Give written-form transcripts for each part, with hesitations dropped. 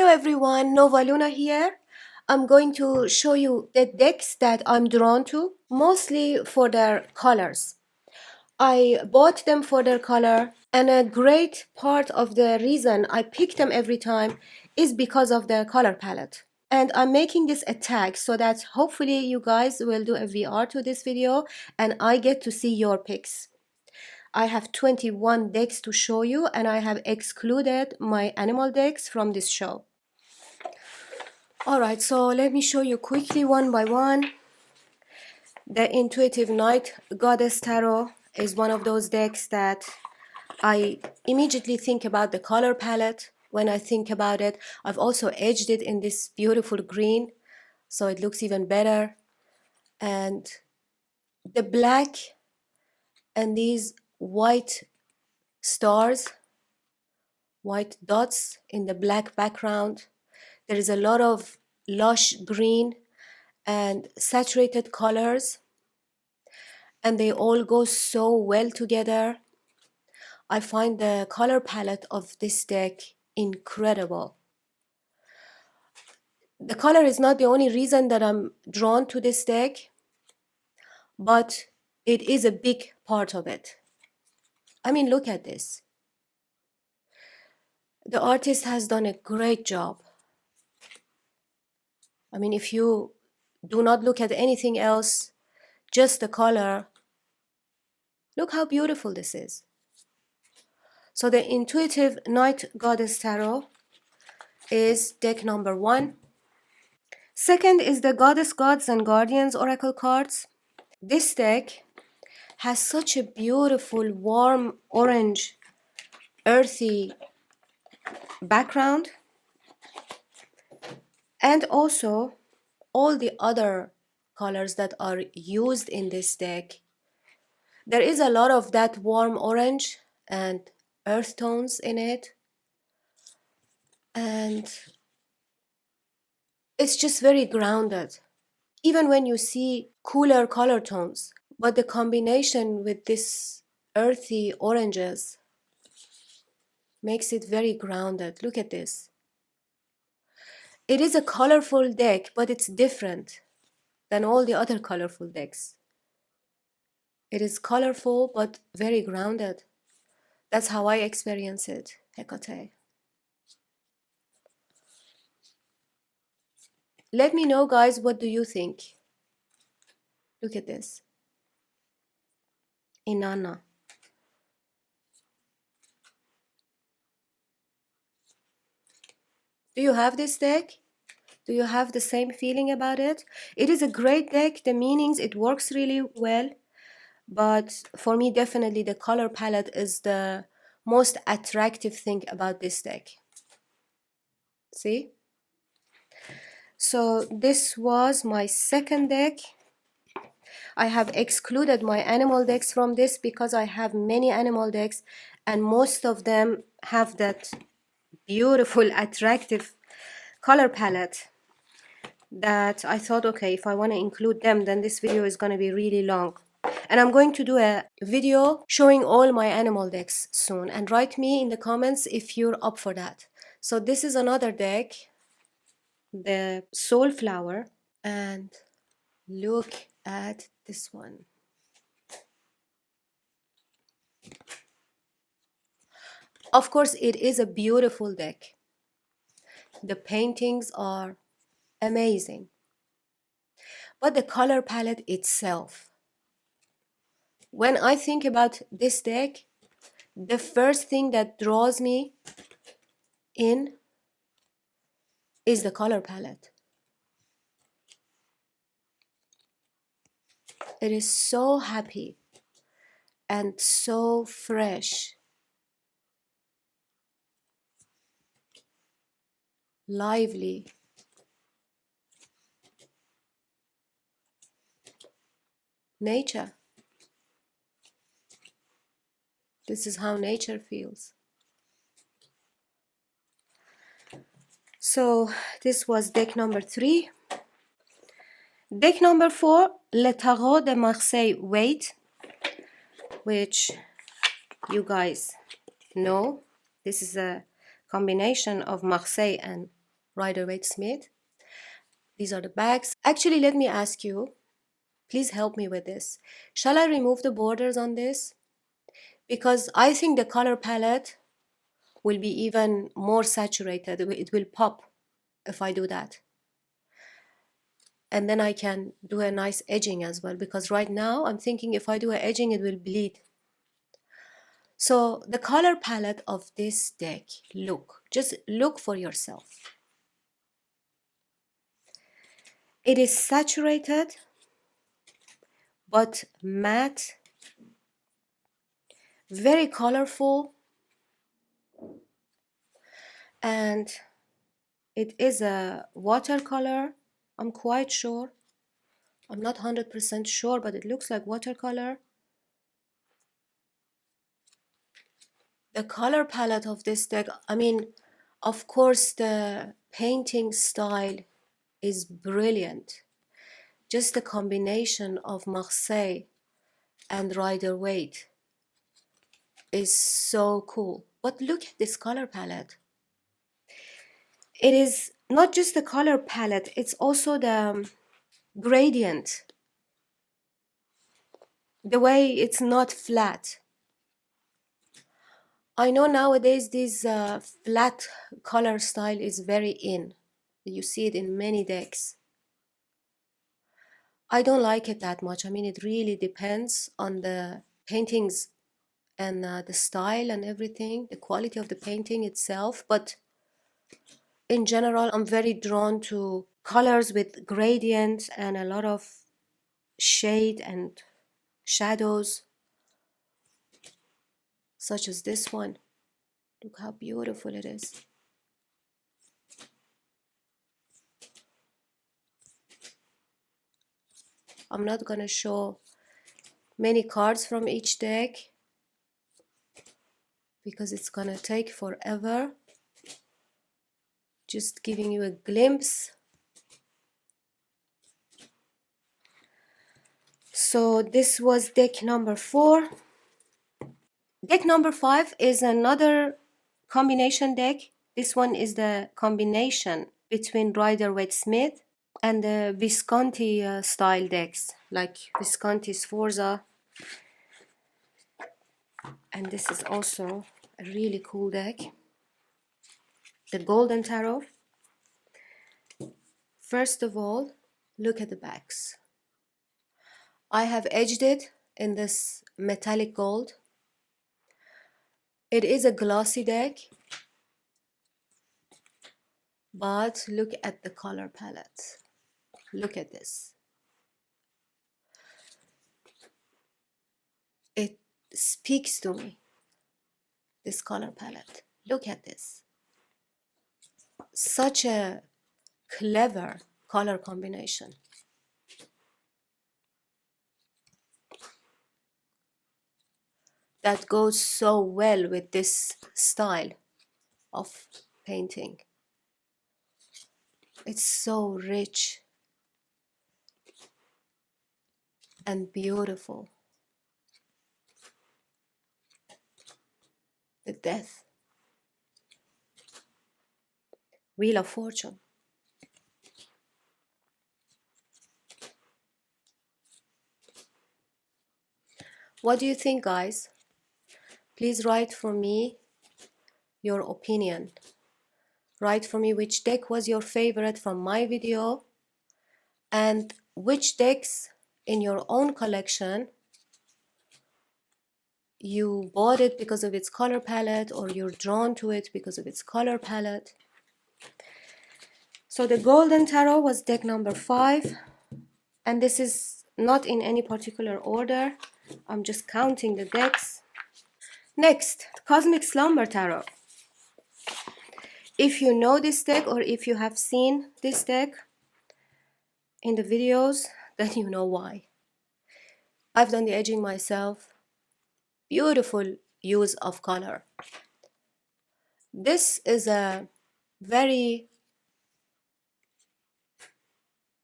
Hello everyone, Nova Luna here. I'm going to show you the decks that I'm drawn to, mostly for their colors. I bought them for their color, and a great part of the reason I pick them every time is because of the color palette. And I'm making this a tag so that hopefully you guys will do a VR to this video and I get to see your picks. I have 21 decks to show you, and I have excluded my animal decks from this show. Alright, so let me show you quickly one by one. The Intuitive Night Goddess Tarot is one of those decks that I immediately think about the color palette when I think about it. I've also edged it in this beautiful green, so it looks even better. And the black and these white stars, white dots in the black background. There is a lot of lush green and saturated colors, and they all go so well together. I find the color palette of this deck incredible. The color is not the only reason that I'm drawn to this deck, but it is a big part of it. I mean, look at this. The artist has done a great job. I mean, if you do not look at anything else, just the color, look how beautiful this is. So the Intuitive Night Goddess Tarot is deck number 1. Second is the Goddess Gods and Guardians Oracle cards. This deck has such a beautiful warm orange earthy background, and also all the other colors that are used in this deck. There is a lot of that warm orange and earth tones in it, and it's just very grounded. Even when you see cooler color tones, but the combination with this earthy oranges makes it very grounded. Look at this. It is a colorful deck, but it's different than all the other colorful decks. It is colorful, but very grounded. That's how I experience it. Hecate. Let me know, guys, what do you think? Look at this. Inanna. Do you have this deck? Do you have the same feeling about it? It is a great deck. The meanings, it works really well. But for me, definitely the color palette is the most attractive thing about this deck. See? So this was my second deck. I have excluded my animal decks from this because I have many animal decks, and most of them have that beautiful, attractive color palette that I thought, okay, if I want to include them, then this video is going to be really long. And I'm going to do a video showing all my animal decks soon, and write me in the comments if you're up for that. So this is another deck, the Soul Flower, and look at this one. Of course, it is a beautiful deck. The paintings are amazing. But the color palette itself, when I think about this deck, the first thing that draws me in is the color palette. It is so happy and so fresh, lively. Nature. This is how nature feels. So this was deck number 3. Deck number 4, Le Taro de Marseille Weight, which you guys know. This is a combination of Marseille and Rider-Waite-Smith. These are the bags. Actually, let me ask you, please help me with this. Shall I remove the borders on this? Because I think the color palette will be even more saturated. It will pop if I do that. And then I can do a nice edging as well, because right now I'm thinking if I do an edging, it will bleed. So the color palette of this deck, just look for yourself. It is saturated, but matte, very colorful, and it is a watercolor. I'm quite sure. I'm not 100% sure, but it looks like watercolor. The color palette of this deck, I mean, of course, the painting style is brilliant. Just the combination of Marseille and Rider-Waite is so cool. But look at this color palette. It is not just the color palette, it's also the gradient. The way it's not flat. I know nowadays this flat color style is very in. You see it in many decks. I don't like it that much. I mean, it really depends on the paintings and the style and everything, the quality of the painting itself. But in general, I'm very drawn to colors with gradient and a lot of shade and shadows, such as this one. Look how beautiful it is. I'm not gonna show many cards from each deck because it's gonna take forever. Just giving you a glimpse. So this was deck number 4. Deck number 5 is another combination deck. This one is the combination between Rider-Waite-Smith and the Visconti style decks, like Visconti Sforza. And this is also a really cool deck. The Golden Tarot. First of all, look at the backs. I have edged it in this metallic gold. It is a glossy deck, but look at the color palette. Look at this. It speaks to me, this color palette. Look at this. Such a clever color combination. That goes so well with this style of painting. It's so rich and beautiful. The Death. Wheel of Fortune. What do you think, guys? Please write for me your opinion. Write for me which deck was your favorite from my video and which decks in your own collection you bought it because of its color palette or you're drawn to it because of its color palette. So the Golden Tarot was deck number 5, and this is not in any particular order. I'm just counting the decks. Next, Cosmic Slumber Tarot. If you know this deck or if you have seen this deck in the videos, then you know why. I've done the edging myself. Beautiful use of color. This is a very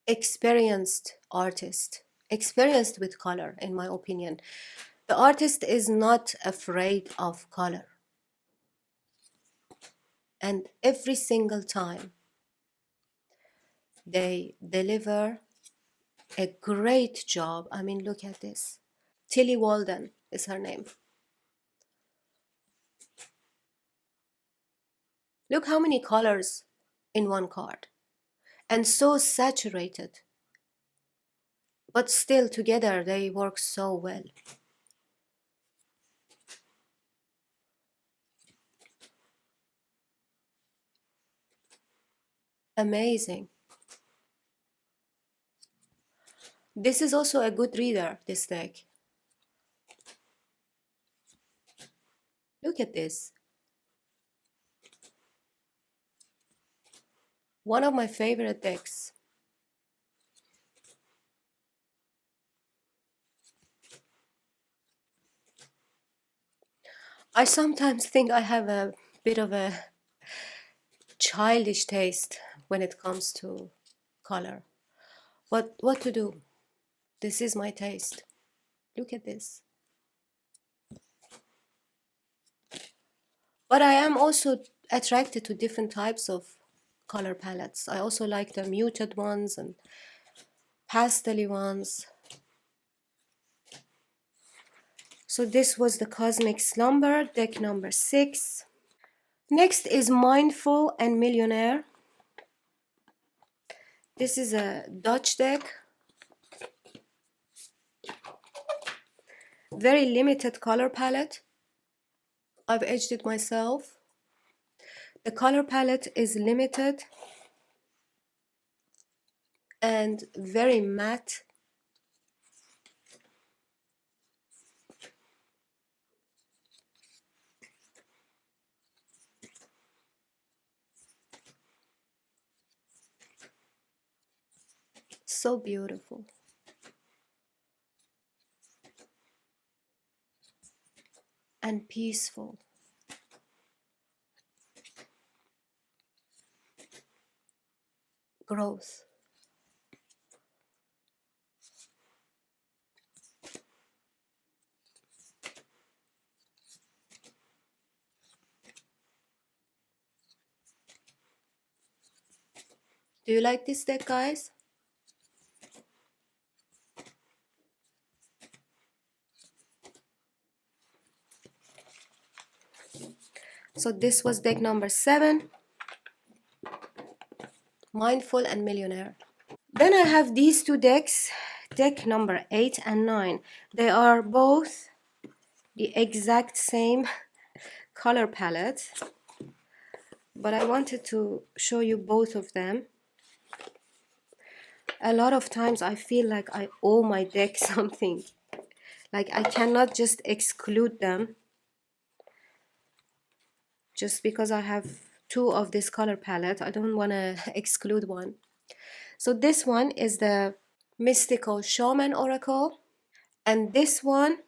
experienced artist, experienced with color, in my opinion. The artist is not afraid of color. And every single time They deliver a great job. I mean, look at this. Tilly Walden is her name. Look how many colors in one card. And so saturated. But still together they work so well. Amazing. This is also a good reader, this deck. Look at this. One of my favorite decks. I sometimes think I have a bit of a childish taste when it comes to color. But what to do? This is my taste. Look at this. But I am also attracted to different types of color palettes. I also like the muted ones and pastel ones. So this was the Cosmic Slumber, deck number 6. Next is Mindful and Millionaire. This is a Dutch deck. Very limited color palette. I've edged it myself. The color palette is limited and very matte. So beautiful. And peaceful. Growth. Do you like this deck, guys? So this was deck number 7, Mindful and Millionaire. Then I have these two decks, deck number 8 and 9. They are both the exact same color palette, but I wanted to show you both of them. A lot of times I feel like I owe my deck something. Like I cannot just exclude them just because I have two of this color palette. I don't want to exclude one. So this one is the Mystical Shaman Oracle, and this one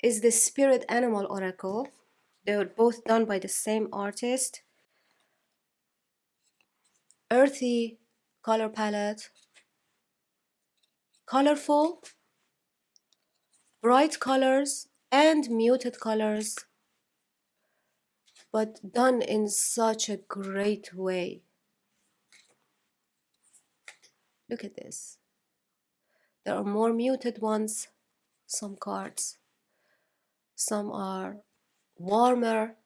is the Spirit Animal Oracle. They were both done by the same artist. Earthy color palette, colorful, bright colors and muted colors, but done in such a great way. Look at this. There are more muted ones, some cards. Some are warmer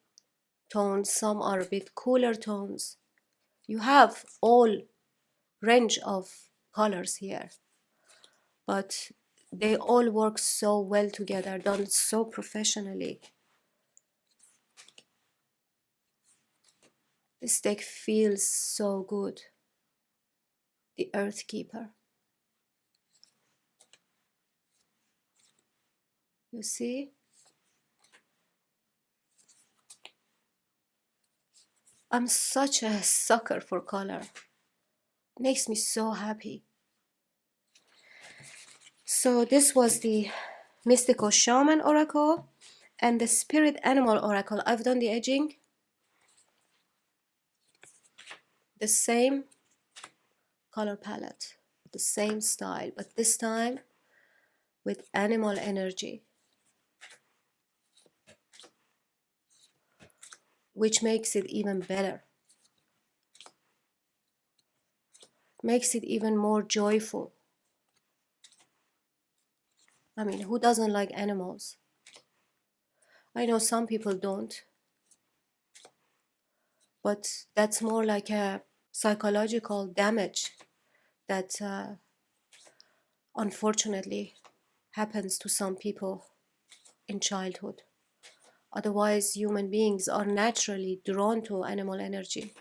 tones, some are a bit cooler tones. You have all range of colors here, but they all work so well together, done so professionally. This deck feels so good. The Earth Keeper. You see? I'm such a sucker for color. Makes me so happy. So this was the Mystical Shaman Oracle and the Spirit Animal Oracle. I've done the edging. The same color palette, the same style, but this time with animal energy, which makes it even better. makes it even more joyful. I mean, who doesn't like animals? I know some people don't, but that's more like a psychological damage that unfortunately happens to some people in childhood. Otherwise, human beings are naturally drawn to animal energy.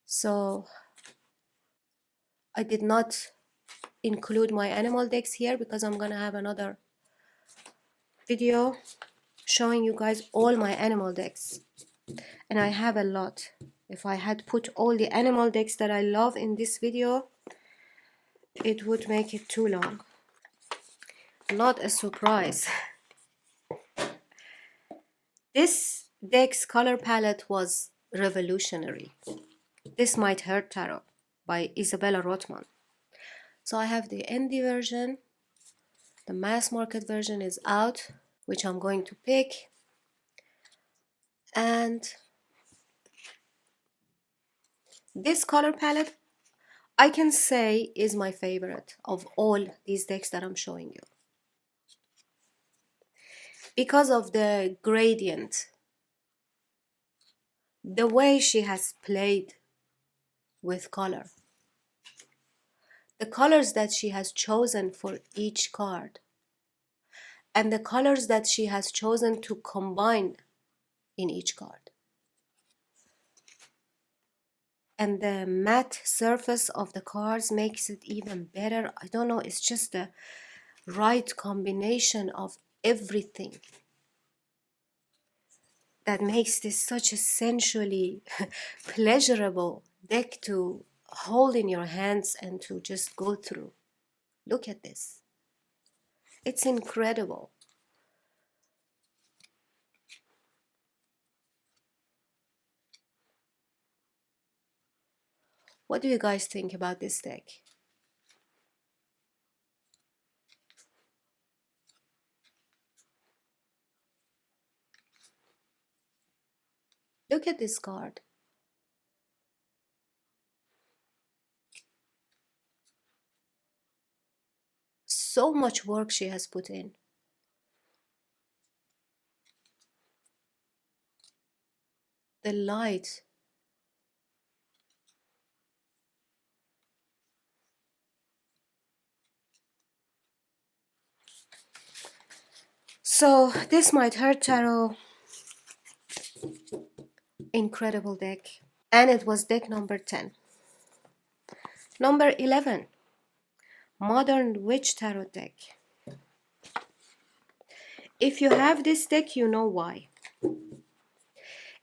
So I did not include my animal decks here because I'm gonna have another video showing you guys all my animal decks, and I have a lot. If I had put all the animal decks that I love in this video, it would make it too long. Not a surprise. This deck's color palette was revolutionary. This Might Hurt Tarot by Isabella Rothman. So I have the indie version, the mass market version is out, which I'm going to pick, and this color palette I can say is my favorite of all these decks that I'm showing you, because of the gradient, the way she has played with color, the colors that she has chosen for each card, and the colors that she has chosen to combine in each card. And the matte surface of the cards makes it even better. I don't know, it's just the right combination of everything that makes this such a sensually pleasurable deck to hold in your hands and to just go through. Look at this. It's incredible. What do you guys think about this deck? Look at this card. So much work she has put in. The light. So this Might Hurt Tarot, incredible deck. And it was deck number 10. Number 11, Modern Witch Tarot deck. If you have this deck, you know why.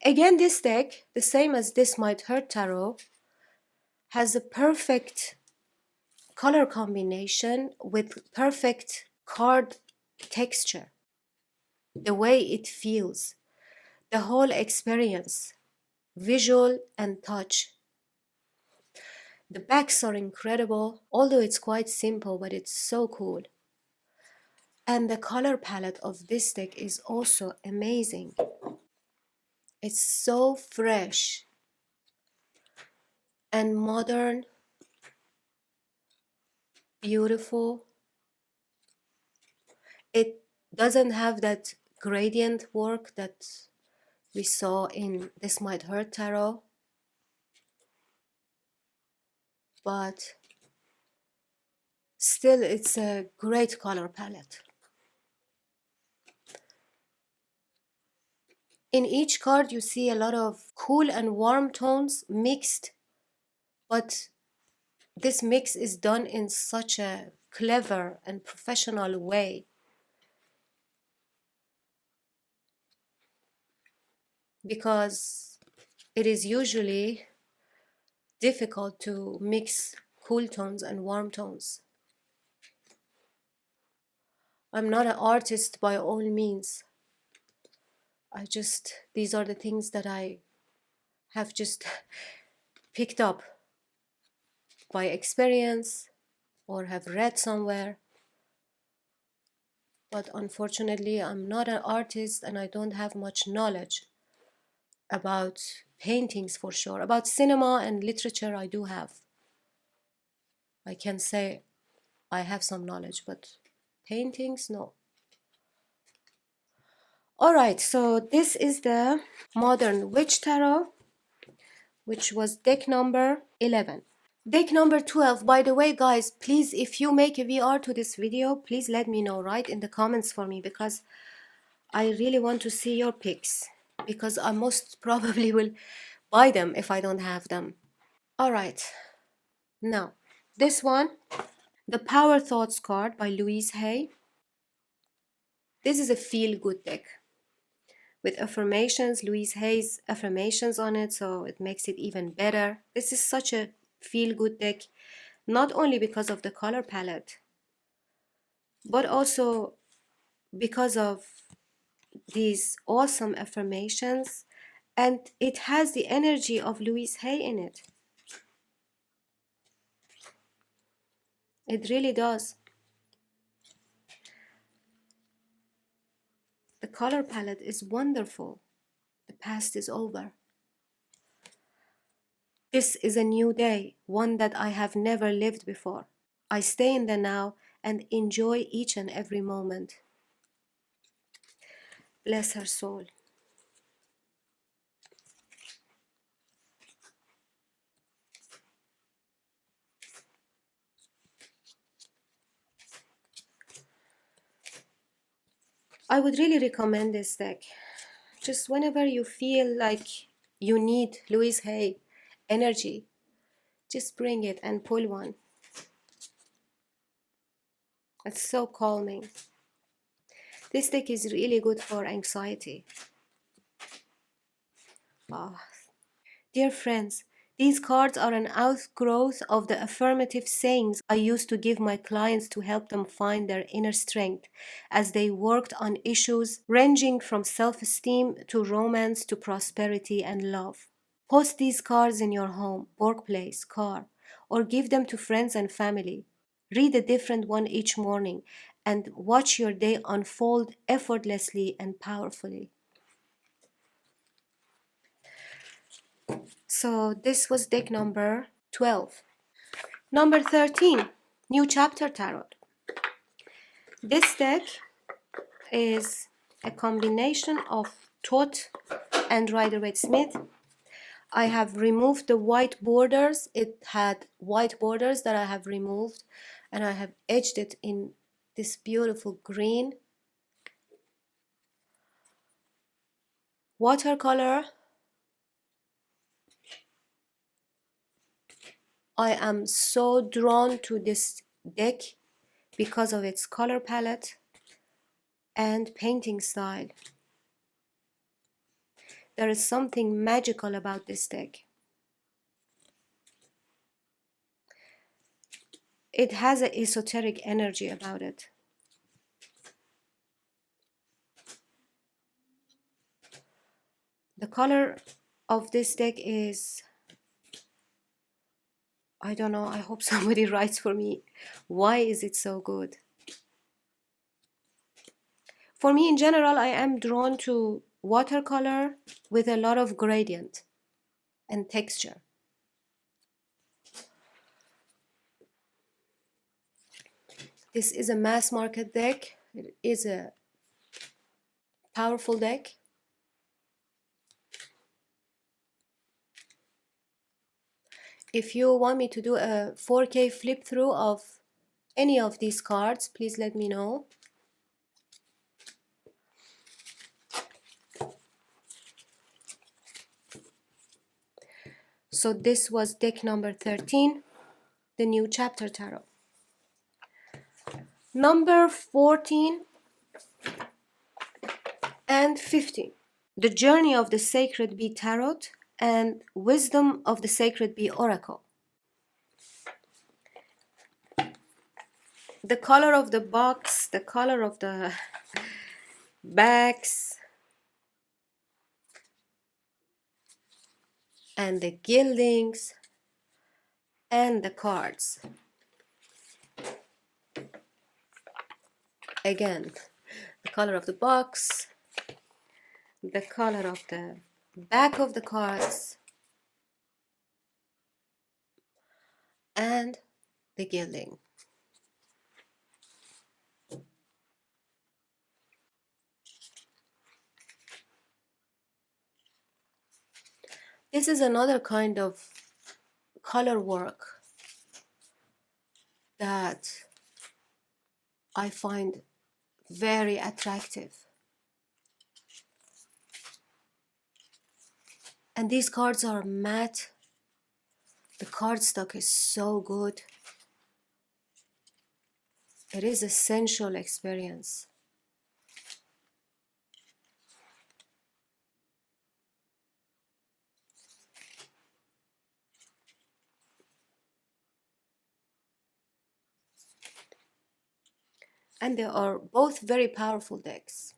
Again, this deck, the same as this Might Hurt Tarot, has a perfect color combination with perfect card texture. The way it feels, the whole experience, visual and touch. The backs are incredible, although it's quite simple, but it's so cool. And the color palette of this deck is also amazing. It's so fresh and modern, beautiful. It doesn't have that gradient work that we saw in This Might Hurt Tarot, but still it's a great color palette. In each card you see a lot of cool and warm tones mixed, but this mix is done in such a clever and professional way, because it is usually difficult to mix cool tones and warm tones. I'm not an artist by all means. These are the things that I have just picked up by experience or have read somewhere. But unfortunately, I'm not an artist and I don't have much knowledge About paintings for sure. About cinema and literature, I do have. I can say I have some knowledge, but paintings, no. Alright, so this is the Modern Witch Tarot, which was deck number 11. Deck number 12, by the way, guys, please, if you make a VR to this video, please let me know, right, in the comments for me, because I really want to see your picks, because I most probably will buy them if I don't have them. Alright, now, this one, the Power Thoughts card by Louise Hay. This is a feel-good deck with affirmations, Louise Hay's affirmations on it, so it makes it even better. This is such a feel-good deck, not only because of the color palette, but also because of these awesome affirmations, and it has the energy of Louise Hay in it. It really does. The color palette is wonderful. The past is over. This is a new day, one that I have never lived before. I stay in the now and enjoy each and every moment. Bless her soul. I would really recommend this deck. Just whenever you feel like you need Louise Hay energy, just bring it and pull one. It's so calming. This deck is really good for anxiety. Oh. Dear friends, these cards are an outgrowth of the affirmative sayings I used to give my clients to help them find their inner strength as they worked on issues ranging from self-esteem to romance to prosperity and love. Post these cards in your home, workplace, car, or give them to friends and family. Read a different one each morning and watch your day unfold effortlessly and powerfully. So this was deck number 12. Number 13, New Chapter Tarot. This deck is a combination of Thoth and Rider-Waite-Smith. I have removed the white borders. It had white borders that I have removed, and I have edged it in this beautiful green watercolor. I am so drawn to this deck because of its color palette and painting style. There is something magical about this deck. It has an esoteric energy about it. The color of this deck is, I don't know, I hope somebody writes for me. Why is it so good? For me in general, I am drawn to watercolor with a lot of gradient and texture. This is a mass market deck. It is a powerful deck. If you want me to do a 4K flip through of any of these cards, please let me know. So this was deck number 13, the New Chapter Tarot. Number 14 and 15, the Journey of the Sacred Bee Tarot and Wisdom of the Sacred Bee Oracle. The color of the box, the color of the backs, and the gildings, and the cards. Again, the color of the box, the color of the back of the cards, and the gilding. This is another kind of color work that I find very attractive. And these cards are matte. The cardstock is so good. It is a sensual experience. And they are both very powerful decks.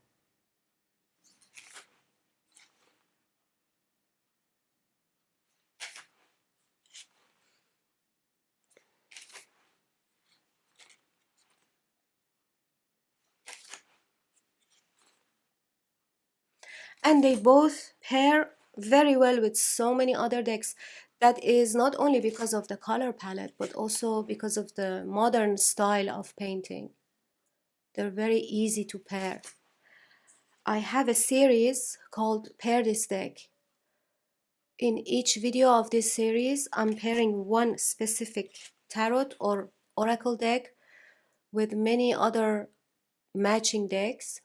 And they both pair very well with so many other decks. That is not only because of the color palette, but also because of the modern style of painting. They're very easy to pair. I have a series called Pair This Deck. In each video of this series, I'm pairing one specific tarot or oracle deck with many other matching decks.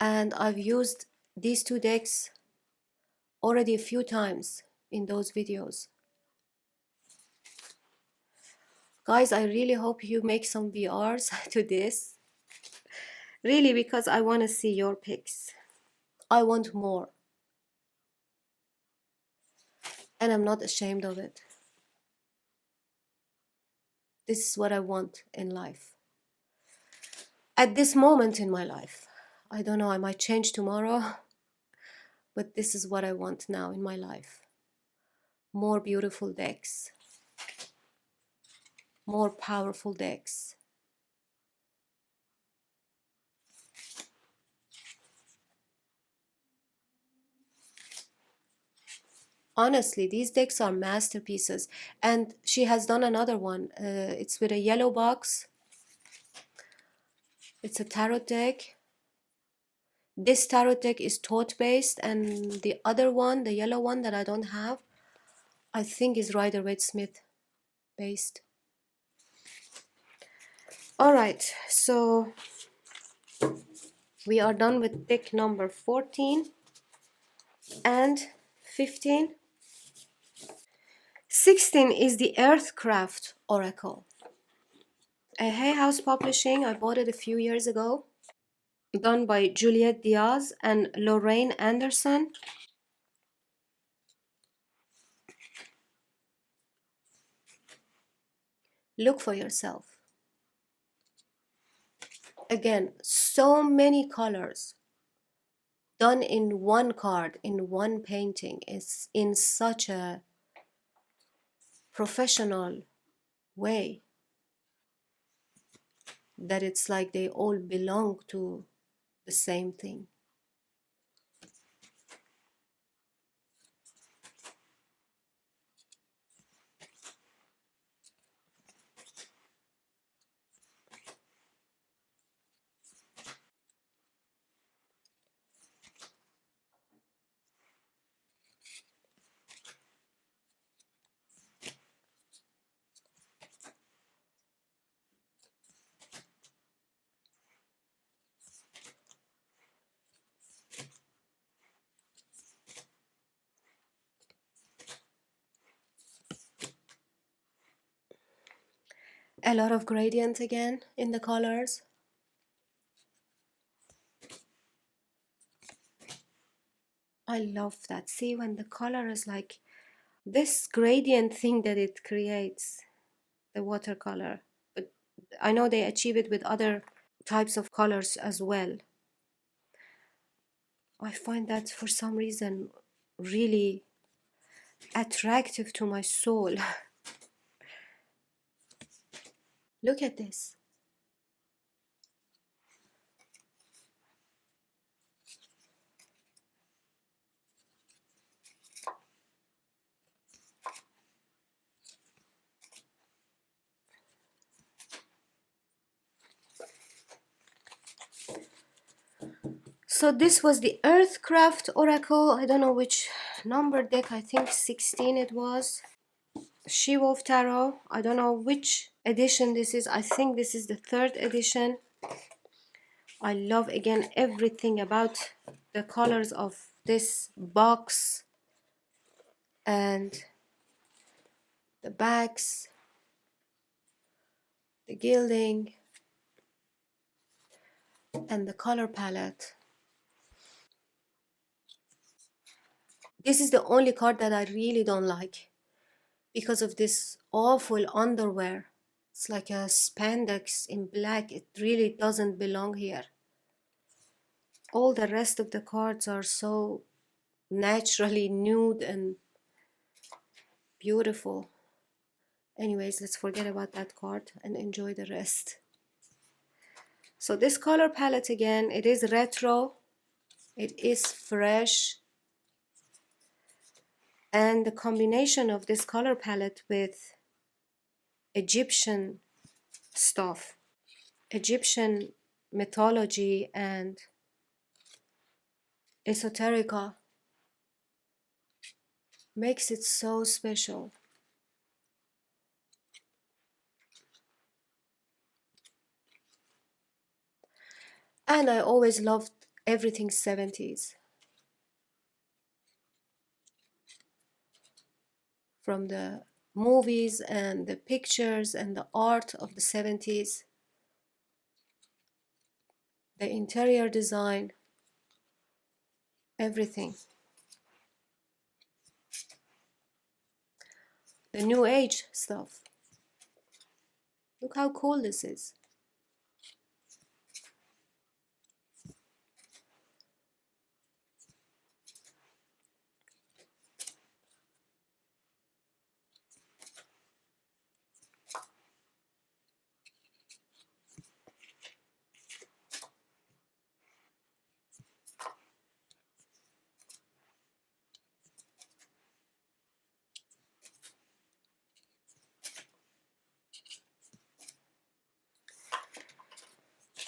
And I've used these two decks already a few times in those videos. Guys, I really hope you make some VRs to this. Really, because I want to see your picks. I want more. And I'm not ashamed of it. This is what I want in life. At this moment in my life. I don't know, I might change tomorrow. But this is what I want now in my life. More beautiful decks. More powerful decks. Honestly, these decks are masterpieces. And she has done another one. It's with a yellow box. It's a tarot deck. This tarot deck is thought based, and the other one, the yellow one that I don't have, I think is Rider-Waite-Smith based. Alright, so we are done with deck number 14 and 15. 16 is the Earthcraft Oracle. A Hay House Publishing. I bought it a few years ago. Done by Juliette Diaz and Lorraine Anderson. Look for yourself. Again, so many colors done in one card, in one painting, is in such a professional way that it's like they all belong to the same thing. A lot of gradient again in the colors. I love that. See, when the color is like this gradient thing that it creates, the watercolor. But I know they achieve it with other types of colors as well. I find that for some reason really attractive to my soul. Look at this. So this was the Earthcraft Oracle. I don't know which number deck. I think 16 it was. She-Wolf Tarot. I don't know which edition this is. I think this is the 3rd edition. I love again everything about the colors of this box and the backs, the gilding, and the color palette. This is the only card that I really don't like because of this awful underwear. It's like a spandex in black. It really doesn't belong here. All the rest of the cards are so naturally nude and beautiful. Anyways, let's forget about that card and enjoy the rest. So this color palette again, it is retro, it is fresh, and the combination of this color palette with Egyptian stuff, Egyptian mythology and esoterica makes it so special. And I always loved everything 70s. From the movies and the pictures and the art of the 70s, the interior design, everything. The new age stuff. Look how cool this is.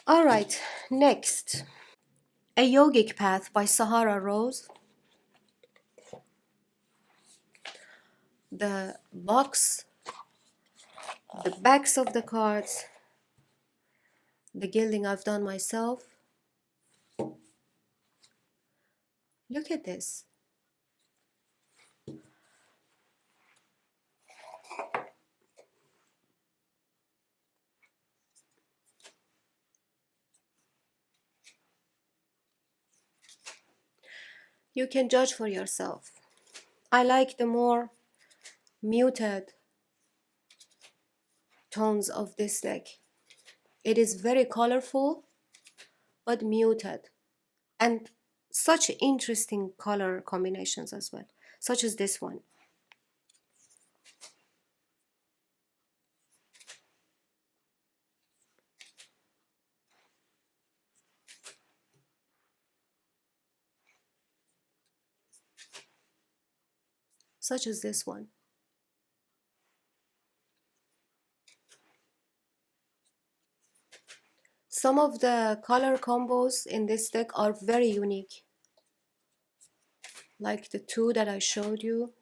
All right, next. A Yogic Path by Sahara Rose. The box, the backs of the cards, the gilding I've done myself. Look at this. You can judge for yourself. I like the more muted tones of this deck. It is very colorful, but muted. And such interesting color combinations as well, such as this one. Such as this one. Some of the color combos in this deck are very unique. Like the two that I showed you.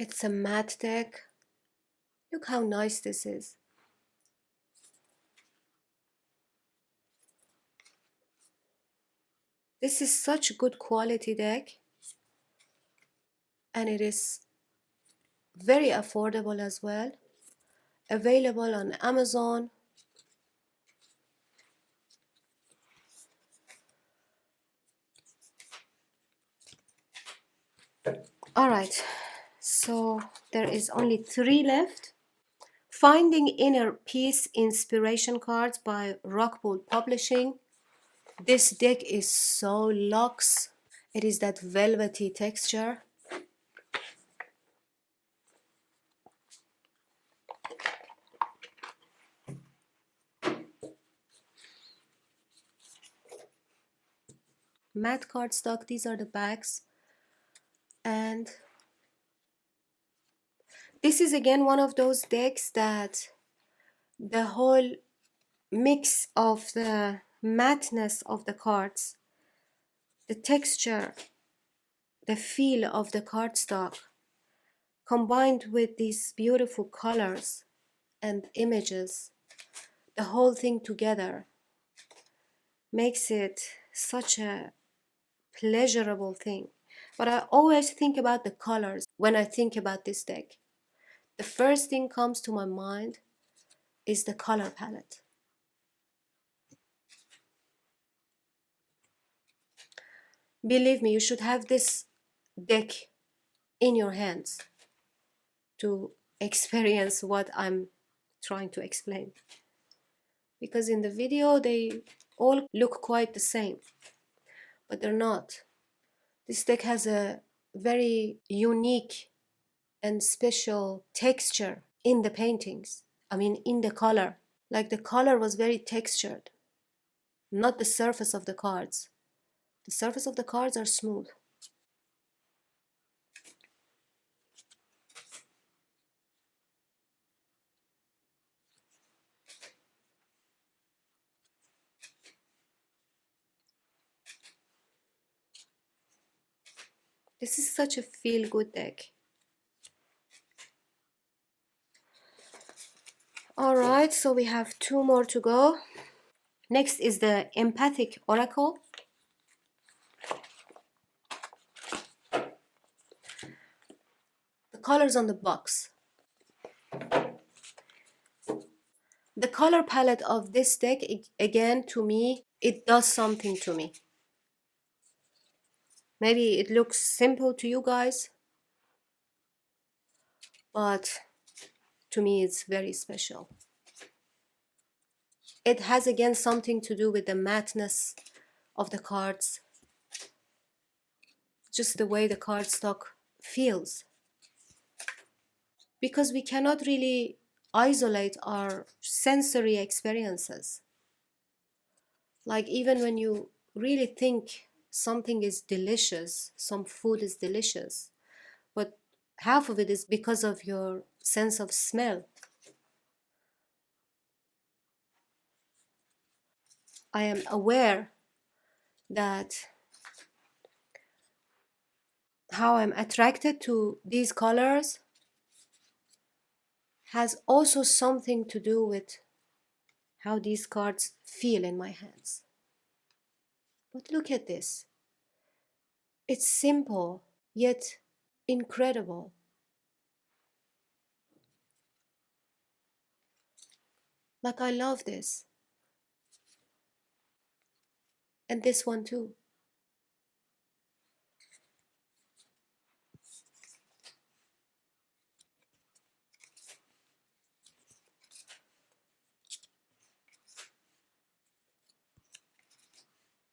It's a matte deck. Look how nice this is. This is such a good quality deck. And it is very affordable as well. Available on Amazon. Alright, so there is only 3 left. Finding Inner Peace Inspiration Cards by Rockpool Publishing. This deck is so luxe. It is that velvety texture. matte cardstock. These are the backs. And this is again one of those decks that the whole mix of the matteness of the cards, the texture, the feel of the cardstock, combined with these beautiful colors and images, the whole thing together makes it such a pleasurable thing. But I always think about the colors when I think about this deck. The first thing comes to my mind is the color palette. Believe me, you should have this deck in your hands to experience what I'm trying to explain. Because in the video, they all look quite the same, but they're not. This deck has a very unique and special texture in the paintings. I mean, in the color. Like the color was very textured, not the surface of the cards. The surface of the cards are smooth. This is such a feel-good deck. Alright, so we have 2 more to go. Next is the Empathic Oracle. The colors on the box. The color palette of this deck, again, to me, it does something to me. Maybe it looks simple to you guys, but to me it's very special. It has again something to do with the matteness of the cards, just the way the cardstock feels. Because we cannot really isolate our sensory experiences. Like even when you really think something is delicious, some food is delicious, but half of it is because of your sense of smell. I am aware that how I'm attracted to these colors has also something to do with how these cards feel in my hands. But look at this. It's simple, yet incredible. Like, I love this. And this one too.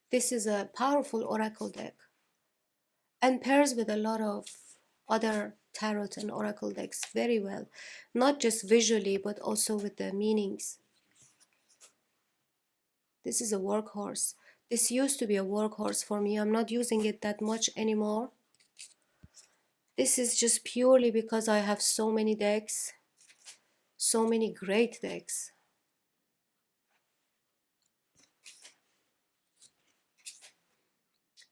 This is a powerful oracle deck and pairs with a lot of other tarot and oracle decks very well, not just visually but also with the meanings. This is a workhorse. This used to be a workhorse for me. I'm not using it that much anymore. This is just purely because I have so many decks, so many great decks.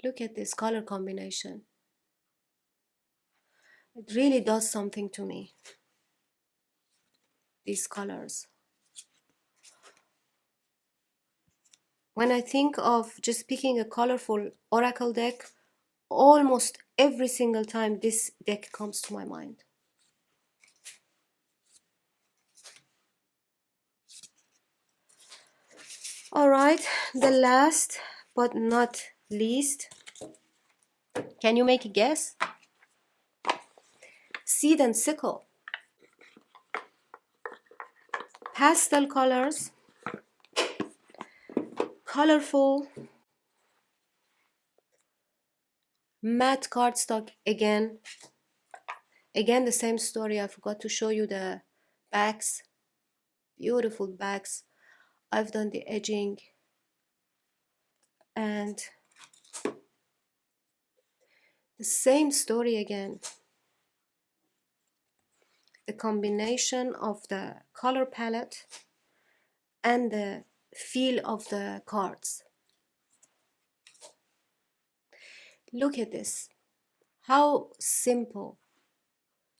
Look at this color combination. It really does something to me, these colors. When I think of just picking a colorful oracle deck, almost every single time this deck comes to my mind. Alright, the last but not least, can you make a guess? Seed and Sickle. Pastel colors, colorful, matte cardstock again. Again, the same story. I forgot to show you the backs. Beautiful backs. I've done the edging. And The same story again. The combination of the color palette and the feel of the cards. Look at this. How simple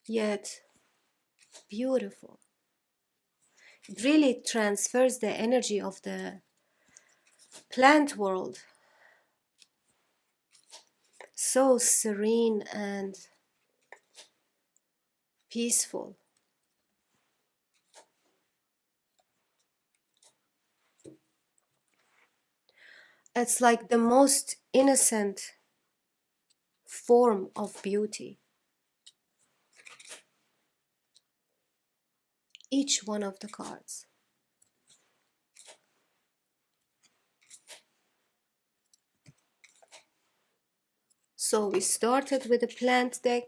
yet beautiful. It really transfers the energy of the plant world. So serene and peaceful. It's like the most innocent form of beauty. Each one of the cards. So we started with a plant deck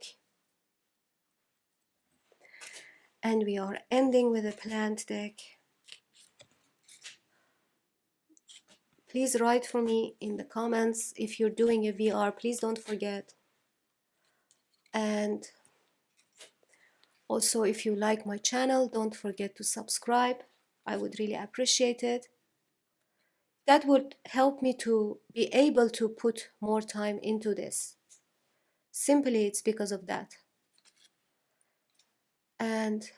and we are ending with a plant deck. Please write for me in the comments if you're doing a VR, please don't forget. And also if you like my channel, don't forget to subscribe. I would really appreciate it. That would help me to be able to put more time into this. Simply it's because of that. And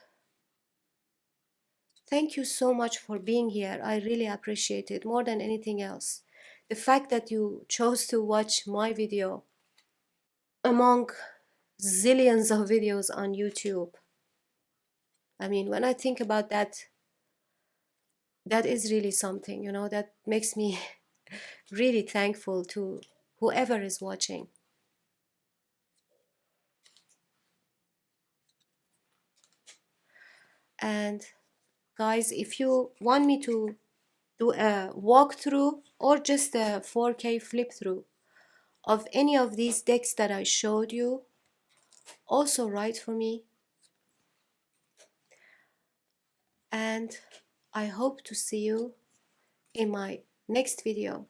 thank you so much for being here. I really appreciate it more than anything else. The fact that you chose to watch my video among zillions of videos on YouTube. I mean, when I think about that, that is really something, you know, that makes me really thankful to whoever is watching. And guys, if you want me to do a walkthrough or just a 4K flip through of any of these decks that I showed you, also write for me. And I hope to see you in my next video.